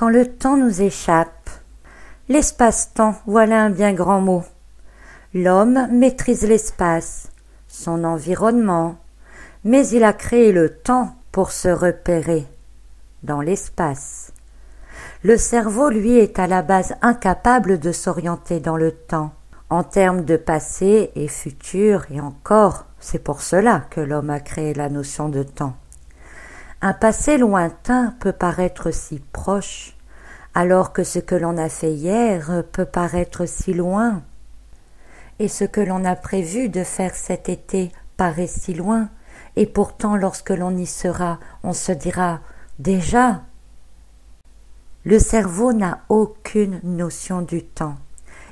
quand le temps nous échappe. L'espace-temps, voilà un bien grand mot. L'homme maîtrise l'espace, son environnement, mais il a créé le temps pour se repérer dans l'espace. Le cerveau, lui, est à la base incapable de s'orienter dans le temps, en termes de passé et futur, et encore, c'est pour cela que l'homme a créé la notion de temps. Un passé lointain peut paraître si proche, alors que ce que l'on a fait hier peut paraître si loin. Et ce que l'on a prévu de faire cet été paraît si loin, et pourtant lorsque l'on y sera, on se dira « déjà ». Le cerveau n'a aucune notion du temps.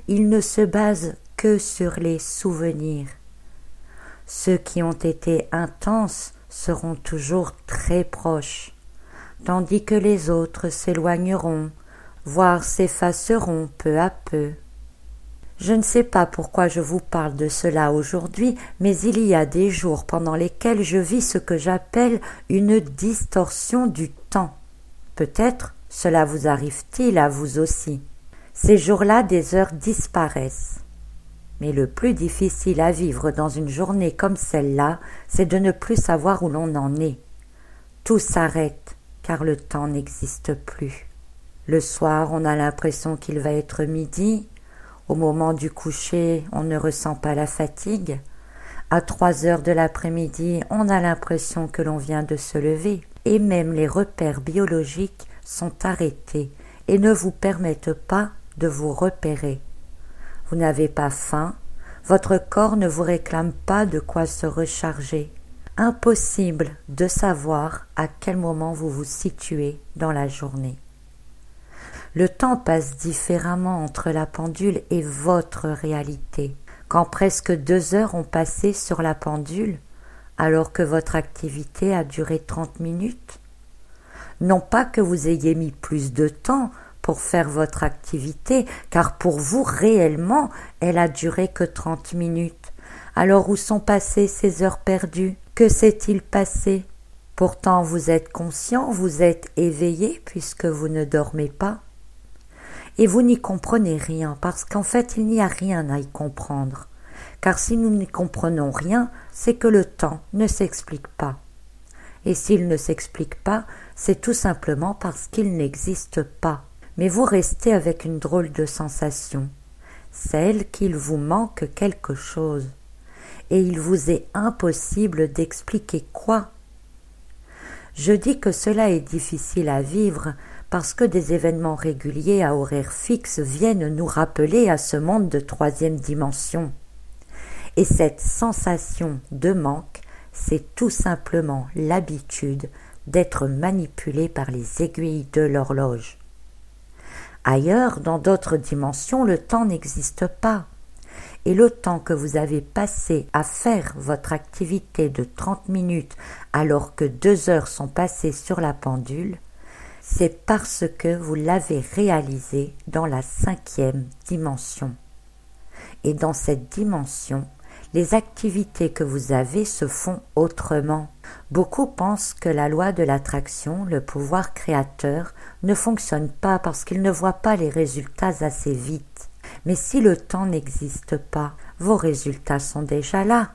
Il ne se base que sur les souvenirs. Ceux qui ont été intenses seront toujours très proches, tandis que les autres s'éloigneront, voire s'effaceront peu à peu. Je ne sais pas pourquoi je vous parle de cela aujourd'hui, mais il y a des jours pendant lesquels je vis ce que j'appelle une distorsion du temps. Peut-être cela vous arrive-t-il à vous aussi. Ces jours-là, des heures disparaissent. Mais le plus difficile à vivre dans une journée comme celle-là, c'est de ne plus savoir où l'on en est. Tout s'arrête, car le temps n'existe plus. Le soir, on a l'impression qu'il va être midi. Au moment du coucher, on ne ressent pas la fatigue. À 3 heures de l'après-midi, on a l'impression que l'on vient de se lever. Et même les repères biologiques sont arrêtés et ne vous permettent pas de vous repérer. Vous n'avez pas faim, votre corps ne vous réclame pas de quoi se recharger. Impossible de savoir à quel moment vous vous situez dans la journée. Le temps passe différemment entre la pendule et votre réalité. Quand presque 2 heures ont passé sur la pendule, alors que votre activité a duré 30 minutes. Non pas que vous ayez mis plus de temps pour faire votre activité, car pour vous, réellement, elle a duré que 30 minutes. Alors où sont passées ces heures perdues? Que s'est-il passé? Pourtant, vous êtes conscient, vous êtes éveillé, puisque vous ne dormez pas. Et vous n'y comprenez rien, parce qu'en fait, il n'y a rien à y comprendre. Car si nous n'y comprenons rien, c'est que le temps ne s'explique pas. Et s'il ne s'explique pas, c'est tout simplement parce qu'il n'existe pas. Mais vous restez avec une drôle de sensation, celle qu'il vous manque quelque chose, et il vous est impossible d'expliquer quoi. Je dis que cela est difficile à vivre parce que des événements réguliers à horaires fixes viennent nous rappeler à ce monde de 3e dimension. Et cette sensation de manque, c'est tout simplement l'habitude d'être manipulé par les aiguilles de l'horloge. Ailleurs, dans d'autres dimensions, le temps n'existe pas. Et le temps que vous avez passé à faire votre activité de 30 minutes alors que 2 heures sont passées sur la pendule, c'est parce que vous l'avez réalisé dans la 5e dimension. Et dans cette dimension, les activités que vous avez se font autrement. Beaucoup pensent que la loi de l'attraction, le pouvoir créateur, ne fonctionne pas parce qu'ils ne voient pas les résultats assez vite. Mais si le temps n'existe pas, vos résultats sont déjà là.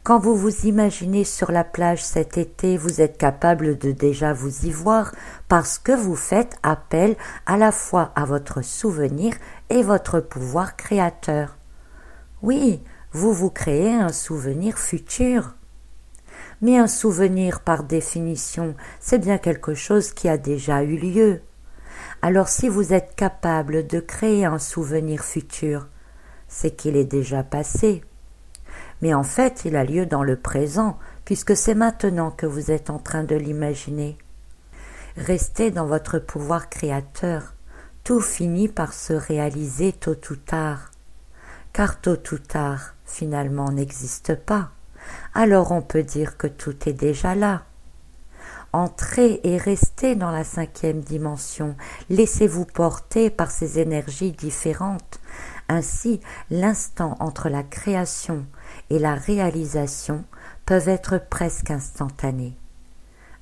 Quand vous vous imaginez sur la plage cet été, vous êtes capable de déjà vous y voir parce que vous faites appel à la fois à votre souvenir et votre pouvoir créateur. Oui, vous créez un souvenir futur. Mais un souvenir, par définition, c'est bien quelque chose qui a déjà eu lieu. Alors si vous êtes capable de créer un souvenir futur, c'est qu'il est déjà passé. Mais en fait, il a lieu dans le présent, puisque c'est maintenant que vous êtes en train de l'imaginer. Restez dans votre pouvoir créateur. Tout finit par se réaliser tôt ou tard. Car tôt ou tard, finalement, n'existe pas. Alors on peut dire que tout est déjà là. Entrez et restez dans la 5e dimension. Laissez-vous porter par ces énergies différentes. Ainsi, l'instant entre la création et la réalisation peuvent être presque instantanés.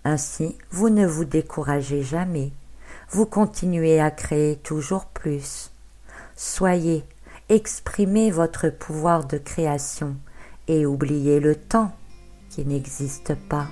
Ainsi, vous ne vous découragez jamais. vous continuez à créer toujours plus. Soyez, exprimez votre pouvoir de création et oubliez le temps qui n'existe pas.